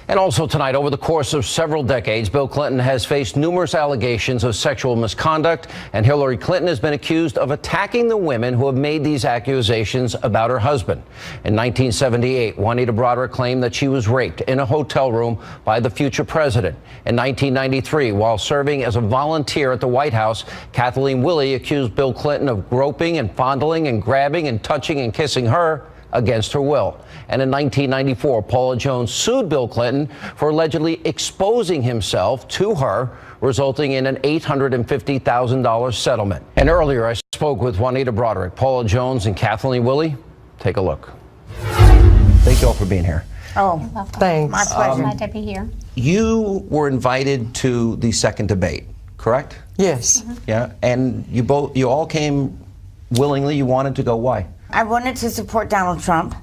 And also tonight, over the course of several decades, Bill Clinton has faced numerous allegations of sexual misconduct, and Hillary Clinton has been accused of attacking the women who have made these accusations about her husband. In 1978, Juanita Broaddrick claimed that she was raped in a hotel room by the future president. In 1993, while serving as a volunteer at the White House, Kathleen Willey accused Bill Clinton of groping and fondling and grabbing and touching and kissing her against her will. And in 1994, Paula Jones sued Bill Clinton for allegedly exposing himself to her, resulting in an $850,000 settlement. And earlier, I spoke with Juanita Broaddrick, Paula Jones, and Kathleen Willey. Take a look. Thank you all for being here. Oh, thanks. My pleasure. Glad to be here. You were invited to the second debate, correct? Yes. Mm-hmm. Yeah, and you all came willingly. You wanted to go. Why? I wanted to support Donald Trump,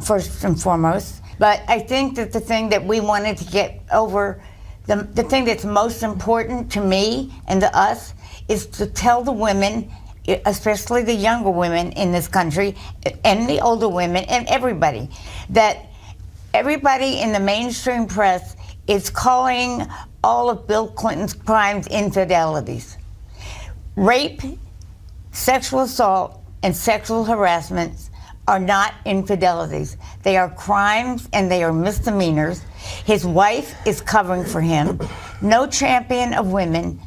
first and foremost. But I think that the thing that we wanted to get over, the thing that's most important to me and to us, is to tell the women, especially the younger women in this country, and the older women, and everybody, that everybody in the mainstream press is calling all of Bill Clinton's crimes infidelities. Rape, sexual assault, and sexual harassments are not infidelities. They are crimes and they are misdemeanors. His wife is covering for him. No champion of women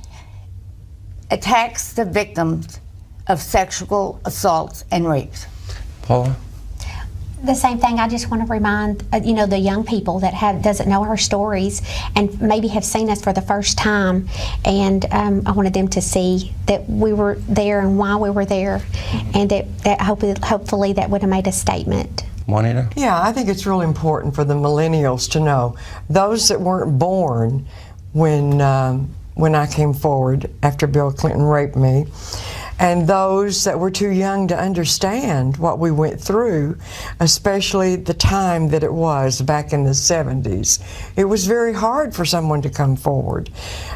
attacks the victims of sexual assaults and rapes. Paula? The same thing. I just want to remind the young people that doesn't know our stories and maybe have seen us for the first time, and I wanted them to see that we were there and why we were there, and that hopefully that would have made a statement. Juanita? Yeah, I think it's really important for the millennials to know, those that weren't born when I came forward after Bill Clinton raped me, and those that were too young to understand what we went through, especially the time that it was back in the 70s. It was very hard for someone to come forward.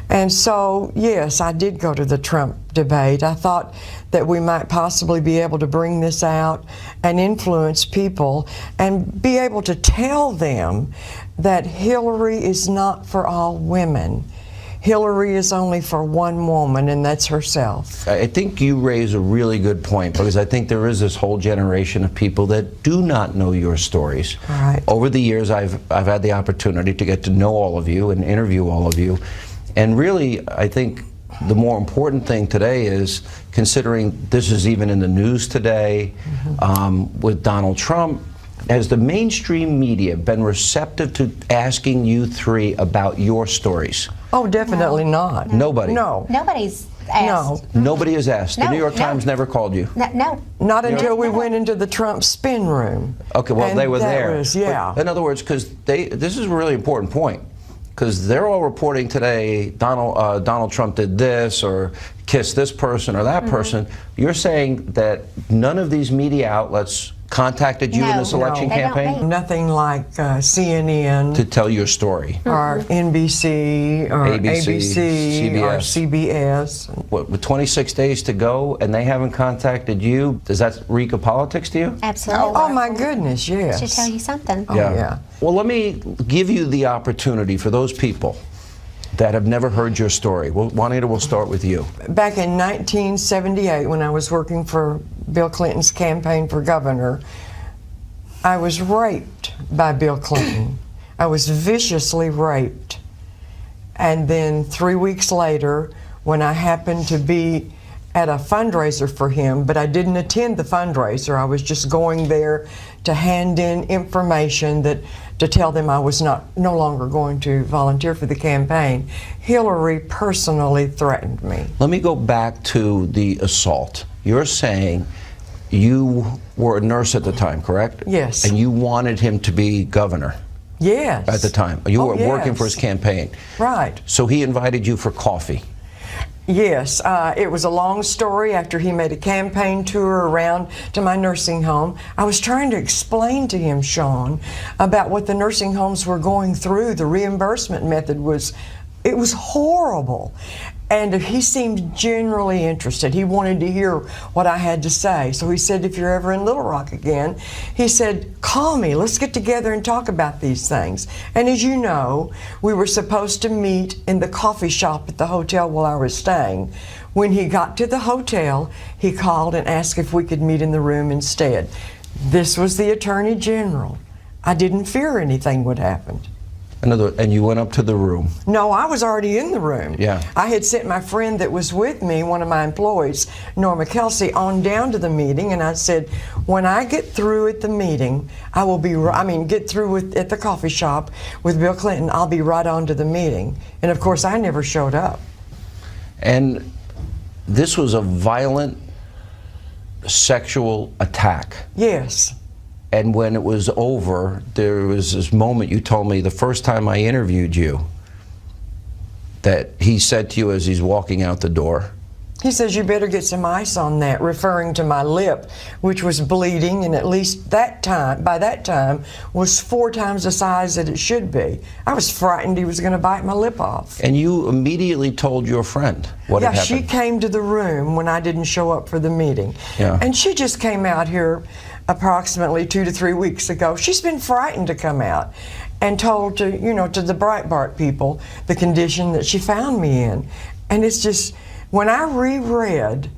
And so, yes, I did go to the Trump debate. I thought that we might possibly be able to bring this out and influence people and be able to tell them that Hillary is not for all women. Hillary is only for one woman, and that's herself. I think you raise a really good point, because I think there is this whole generation of people that do not know your stories. Right. Over the years, I've had the opportunity to get to know all of you and interview all of you. And really, I think the more important thing today is, considering this is even in the news today, with Donald Trump, has the mainstream media been receptive to asking you three about your stories? Oh, definitely not. Nobody? No. Nobody's asked. No. Nobody has asked. The No, New York no. Times never called you? No. Not until we went into the Trump spin room. Okay, well, And they were that there. was- yeah. But in other words, because this is a really important point, because they're all reporting today, Donald Trump did this, or kissed this person or that person. You're saying that none of these media outlets contacted you in No, this election they don't campaign? mean- Nothing like CNN To tell your story? or NBC or ABC, or CBS. CBS. What, with 26 days to go and they haven't contacted you, does that reek of politics to you? Absolutely. Oh my goodness, yes. Should tell you something. Oh, yeah. Well, let me give you the opportunity for those people that have never heard your story. Well, Juanita, we'll start with you. Back in 1978, when I was working for Bill Clinton's campaign for governor, I was raped by Bill Clinton. I was viciously raped. And then 3 weeks later, when I happened to be at a fundraiser for him, but I didn't attend the fundraiser. I was just going there to hand in information to tell them I was no longer going to volunteer for the campaign. Hillary personally threatened me. Let me go back to the assault. You're saying you were a nurse at the time, correct? Yes. And you wanted him to be governor Yes. at the time. You were working yes. for his campaign. Right. So he invited you for coffee. Yes, it was a long story. After he made a campaign tour around to my nursing home, I was trying to explain to him, Sean, about what the nursing homes were going through. The reimbursement method was horrible. And he seemed generally interested. He wanted to hear what I had to say. So he said, if you're ever in Little Rock again, he said, call me. Let's get together and talk about these things. And as you know, we were supposed to meet in the coffee shop at the hotel while I was staying. When he got to the hotel, he called and asked if we could meet in the room instead. This was the Attorney General. I didn't fear anything would happen. And you went up to the room. No, I was already in the room. Yeah. I had sent my friend that was with me, one of my employees, Norma Kelsey, on down to the meeting, and I said, when I get through at the meeting, get through at the coffee shop with Bill Clinton, I'll be right on to the meeting. And of course, I never showed up. And this was a violent sexual attack. Yes. And when it was over, there was this moment you told me the first time I interviewed you that he said to you as he's walking out the door. He says, you better get some ice on that, referring to my lip, which was bleeding, and at least by that time, was 4 times the size that it should be. I was frightened he was going to bite my lip off. And you immediately told your friend what had happened. Yeah, she came to the room when I didn't show up for the meeting. Yeah. And she just came out here approximately 2 to 3 weeks ago. She's been frightened to come out and told to the Breitbart people the condition that she found me in. And it's just, when I reread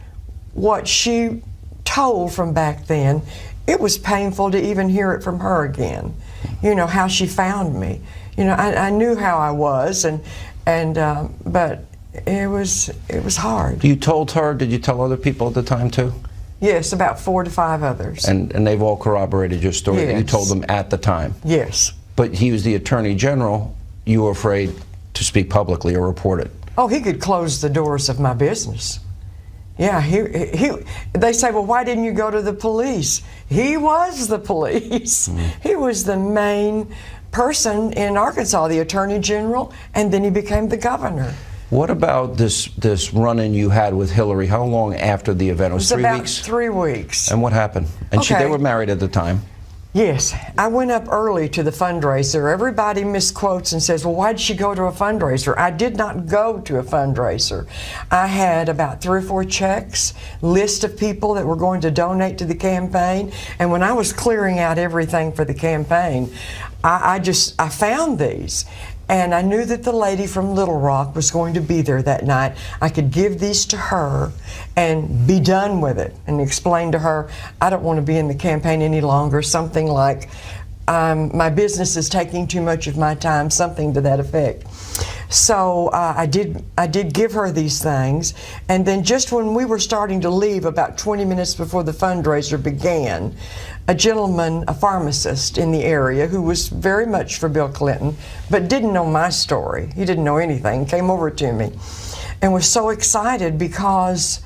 what she told from back then, it was painful to even hear it from her again. How she found me. I knew how I was, but it was hard. You told her, did you tell other people at the time too? Yes, about 4 to 5 others. And they've all corroborated your story that you Yes. told them at the time. Yes. But he was the Attorney General. You were afraid to speak publicly or report it. Oh, he could close the doors of my business. Yeah, they say, well, why didn't you go to the police? He was the police. He was the main person in Arkansas, the Attorney General, and then he became the governor. What about this run-in you had with Hillary? How long after the event? It was 3 about weeks? 3 weeks. And what happened? And Okay. they were married at the time. Yes, I went up early to the fundraiser. Everybody misquotes and says, well, why did she go to a fundraiser? I did not go to a fundraiser. I had about 3 or 4 checks, list of people that were going to donate to the campaign, and when I was clearing out everything for the campaign, I found these. And I knew that the lady from Little Rock was going to be there that night. I could give these to her and be done with it and explain to her, I don't want to be in the campaign any longer, something like, my business is taking too much of my time, something to that effect. So I did give her these things, and then just when we were starting to leave, about 20 minutes before the fundraiser began, a gentleman, a pharmacist in the area who was very much for Bill Clinton, but didn't know my story, he didn't know anything, came over to me and was so excited because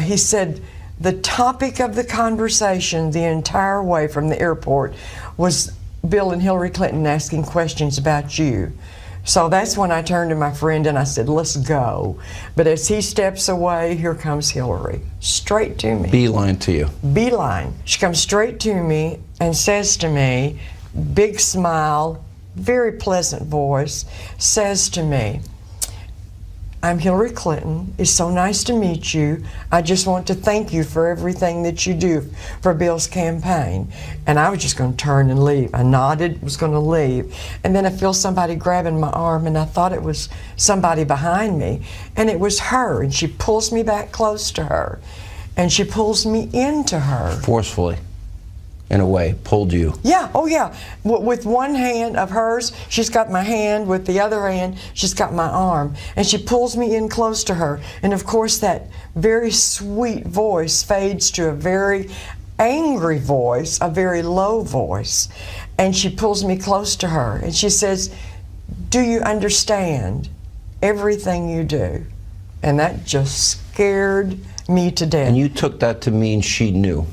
he said the topic of the conversation the entire way from the airport was Bill and Hillary Clinton asking questions about you. So that's when I turned to my friend and I said, let's go. But as he steps away, here comes Hillary, straight to me. Beeline to you. Beeline. She comes straight to me and says to me, big smile, very pleasant voice, says to me, I'm Hillary Clinton. It's so nice to meet you. I just want to thank you for everything that you do for Bill's campaign. And I was just going to turn and leave. I nodded, was going to leave. And then I feel somebody grabbing my arm, and I thought it was somebody behind me. And it was her, and she pulls me back close to her. And she pulls me into her. Forcefully, in a way, pulled you. Yeah, oh yeah. With one hand of hers, she's got my hand. With the other hand, she's got my arm. And she pulls me in close to her. And of course, that very sweet voice fades to a very angry voice, a very low voice. And she pulls me close to her. And she says, do you understand everything you do? And that just scared me to death. And you took that to mean she knew.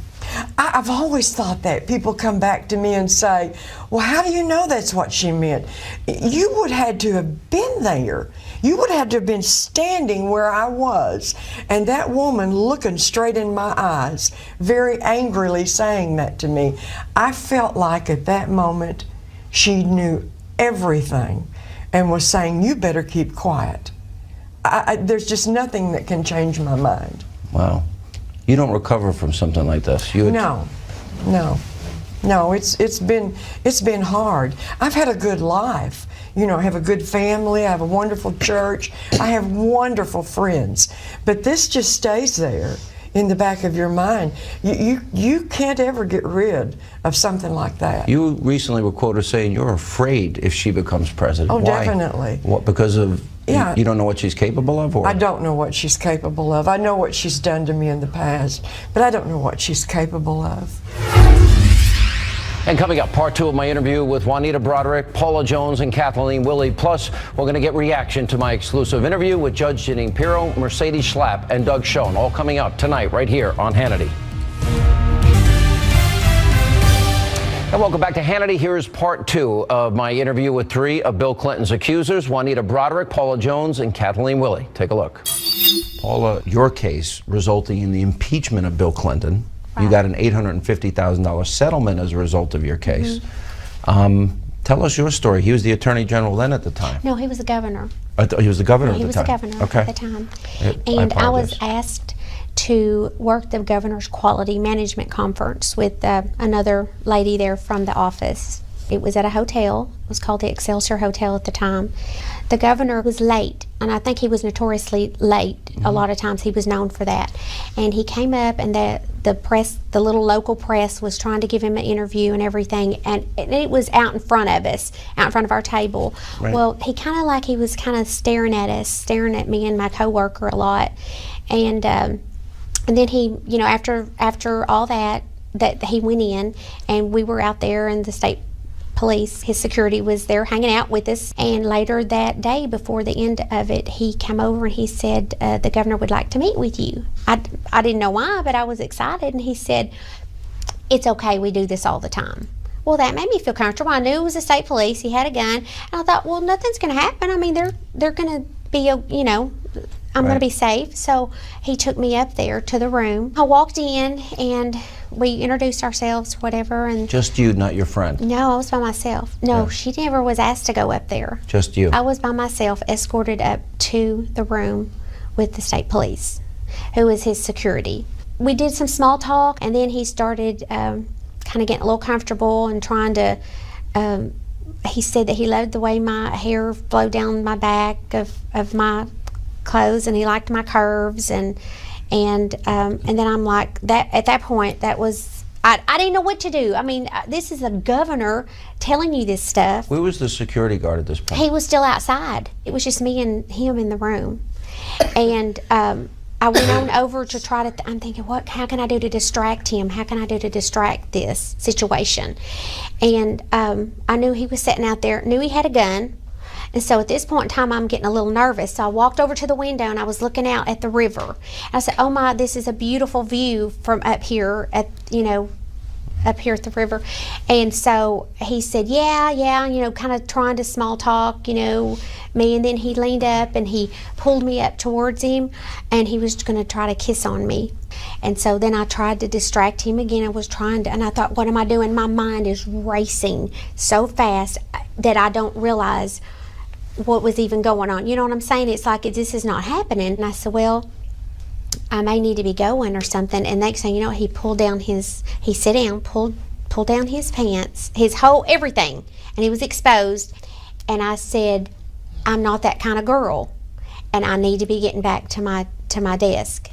I've always thought that. People come back to me and say, well, how do you know that's what she meant? You would have had to have been there. You would have to have been standing where I was. And that woman looking straight in my eyes, very angrily saying that to me. I felt like at that moment she knew everything and was saying, you better keep quiet. there's just nothing that can change my mind. Wow. You don't recover from something like this. No. It's been hard. I've had a good life. You know, I have a good family. I have a wonderful church. I have wonderful friends. But this just stays there in the back of your mind. You can't ever get rid of something like that. You recently were quoted saying you're afraid if she becomes president. Oh, Why? definitely. What, because of, Yeah. you don't know what she's capable of? Or? I don't know what she's capable of. I know what she's done to me in the past, but I don't know what she's capable of. And coming up, part 2 of my interview with Juanita Broaddrick, Paula Jones, and Kathleen Willey. Plus, we're going to get reaction to my exclusive interview with Judge Janine Pirro, Mercedes Schlapp, and Doug Schoen. All coming up tonight right here on Hannity. And welcome back to Hannity. Here's part 2 of my interview with 3 of Bill Clinton's accusers, Juanita Broaddrick, Paula Jones, and Kathleen Willey. Take a look. Paula, your case resulting in the impeachment of Bill Clinton. You got an $850,000 settlement as a result of your case. Tell us your story. He was the Attorney General then at the time. No, he was the governor. He was the governor at He the was time? the governor Okay. at the time. I And I was apologize. asked to work the governor's quality management conference with another lady there from the office. It was at a hotel. It was called the Excelsior Hotel at the time. The governor was late, and I think he was notoriously late. A lot of times he was known for that. And he came up, and the press, the little local press, was trying to give him an interview and everything, and it was out in front of us, out in front of our table. Right. Well, he was kind of staring at us, staring at me and my coworker a lot, and then he, you know, after all that he went in, and we were out there, and the state police, his security was there hanging out with us. And later that day, before the end of it, he came over and he said, the governor would like to meet with you. I didn't know why, but I was excited, and he said, it's okay, we do this all the time. Well, that made me feel comfortable. I knew it was the state police. He had a gun, and I thought, well, nothing's going to happen. I mean, they're going to be, you know, I'm going to be safe. So he took me up there to the room. I walked in, and we introduced ourselves, whatever. And Just you, not your friend? no, I was by myself. No, Yeah. she never was asked to go up there. Just you? I was by myself, escorted up to the room with the state police, who was his security. We did some small talk, and then he started kind of getting a little comfortable and trying to, he said that he loved the way my hair flowed down my back of my clothes, and he liked my curves, and then I'm like, that at that point, that was, I didn't know what to do. I mean, this is a governor telling you this stuff. Where was the security guard at this point? He was still outside. It was just me and him in the room. And I went on over to try to, I'm thinking, how can I do to distract him? How can I do to distract this situation? And I knew he was sitting out there, knew he had a gun. And so at this point in time, I'm getting a little nervous. So I walked over to the window, and I was looking out at the river. And I said, oh my, this is a beautiful view from up here at, up here at the river. And so he said, yeah, kind of trying to small talk, me. And then he leaned up and he pulled me up towards him, and he was going to try to kiss on me. And so then I tried to distract him again. And I thought, what am I doing? My mind is racing so fast that I don't realize what was even going on. You know what I'm saying? It's like, this is not happening. And I said, well, I may need to be going or something. And next thing you know, he pulled down he sat down, pulled down his pants, his whole everything, and he was exposed. And I said, I'm not that kind of girl, and I need to be getting back to my desk.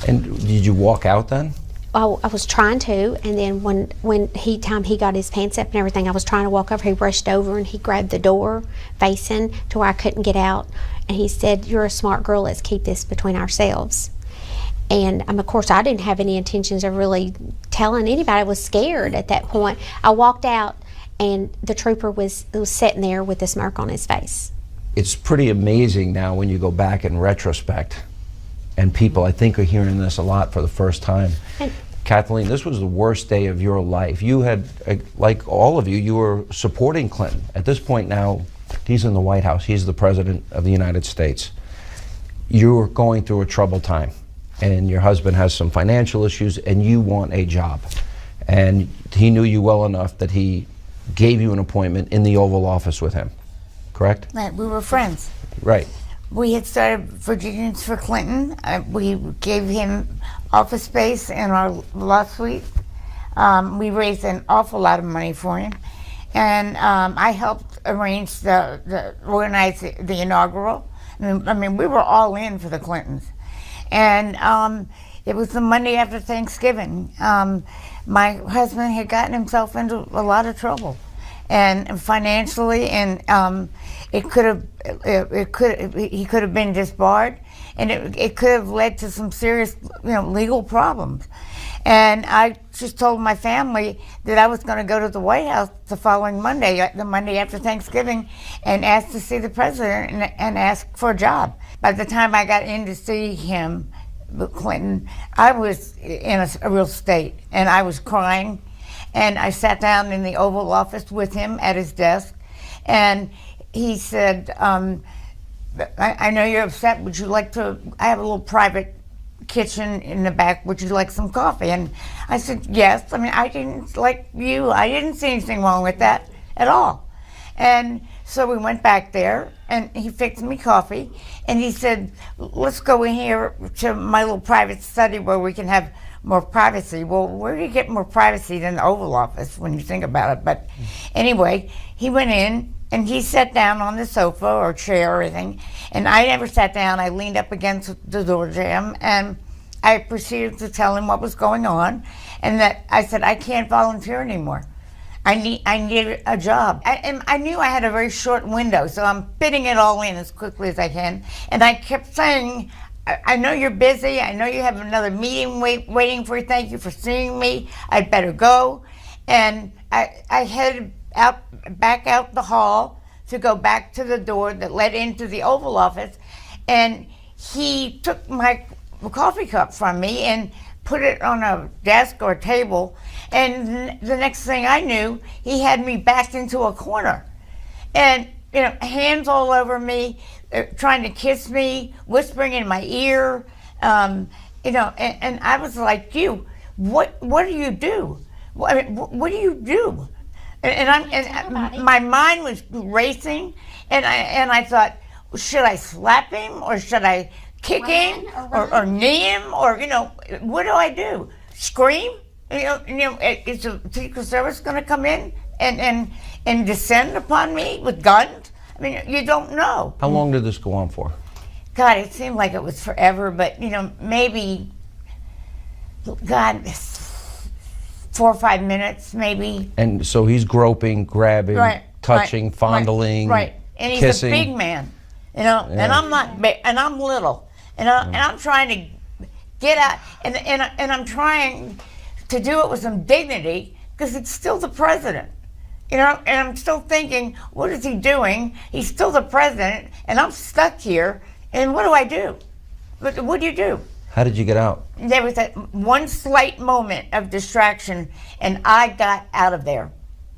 And did you walk out then? I was trying to, and then when he got his pants up and everything, I was trying to walk over. He rushed over and he grabbed the door facing to where I couldn't get out, and he said, "You're a smart girl. Let's keep this between ourselves." And of course, I didn't have any intentions of really telling anybody. I was scared at that point. I walked out, and the trooper was sitting there with a smirk on his face. It's pretty amazing now when you go back in retrospect. And people, I think, are hearing this a lot for the first time. And Kathleen, this was the worst day of your life. You had, like all of you, you were supporting Clinton. At this point now, he's in the White House. He's the President of the United States. You were going through a troubled time, and your husband has some financial issues, and you want a job. And he knew you well enough that he gave you an appointment in the Oval Office with him, correct? Right, we were friends. Right. we had started Virginians for Clinton. We gave him office space in our law suite. We raised an awful lot of money for him. And I helped arrange organize the inaugural. I mean, we were all in for the Clintons. And it was the Monday after Thanksgiving. My husband had gotten himself into a lot of trouble, and financially, and he could have been disbarred, and it could have led to some serious, legal problems. And I just told my family that I was going to go to the White House the following Monday, the Monday after Thanksgiving, and ask to see the president and ask for a job. By the time I got in to see him, Bill Clinton, I was in a real state, and I was crying. And I sat down in the Oval Office with him at his desk, and he said, I know you're upset. Would you like to, I have a little private kitchen in the back. Would you like some coffee? And I said, yes. I mean, I didn't, like you, I didn't see anything wrong with that at all. And so we went back there, and he fixed me coffee, and he said, let's go in here to my little private study where we can have more privacy. Well, where do you get more privacy than the Oval Office when you think about it? But anyway, he went in, and he sat down on the sofa or chair or anything, and I never sat down. I leaned up against the door jamb, and I proceeded to tell him what was going on, and that I said, I can't volunteer anymore. I need a job. And I knew I had a very short window, so I'm fitting it all in as quickly as I can. And I kept saying, I know you're busy. I know you have another meeting waiting for you. Thank you for seeing me. I'd better go. And I headed back out the hall to go back to the door that led into the Oval Office. And he took my coffee cup from me and put it on a desk or a table, and the next thing I knew, he had me backed into a corner, and hands all over me, trying to kiss me, whispering in my ear, and I was like, what do you do? I mean, what do you do? And my mind was racing, and I thought, should I slap him, or should I kick him, or knee him, or what do I do? Scream? Is the Secret Service going to come in and descend upon me with guns? I mean, you don't know. How long did this go on for? God, it seemed like it was forever, but maybe, God, 4 or 5 minutes, maybe. And so he's groping, grabbing, touching, fondling, right. And he's kissing. a big man, and I'm not big, and I'm little. And I'm trying to get out, and I'm trying to do it with some dignity, because it's still the president, and I'm still thinking, what is he doing? He's still the president, and I'm stuck here, and what do I do? What do you do? How did you get out? There was that one slight moment of distraction, and I got out of there.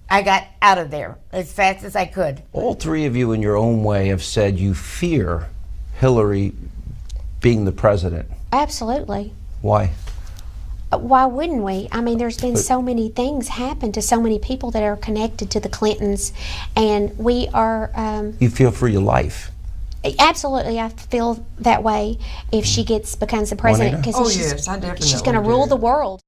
I got out of there as fast as I could. All three of you in your own way have said you fear Hillary being the president. Absolutely. Why? Why wouldn't we? I mean, there's been so many things happen to so many people that are connected to the Clintons, and we are... You feel for your life. Absolutely, I feel that way if she becomes the president, Juanita? because Oh, yes, I definitely she's going to do. rule the world.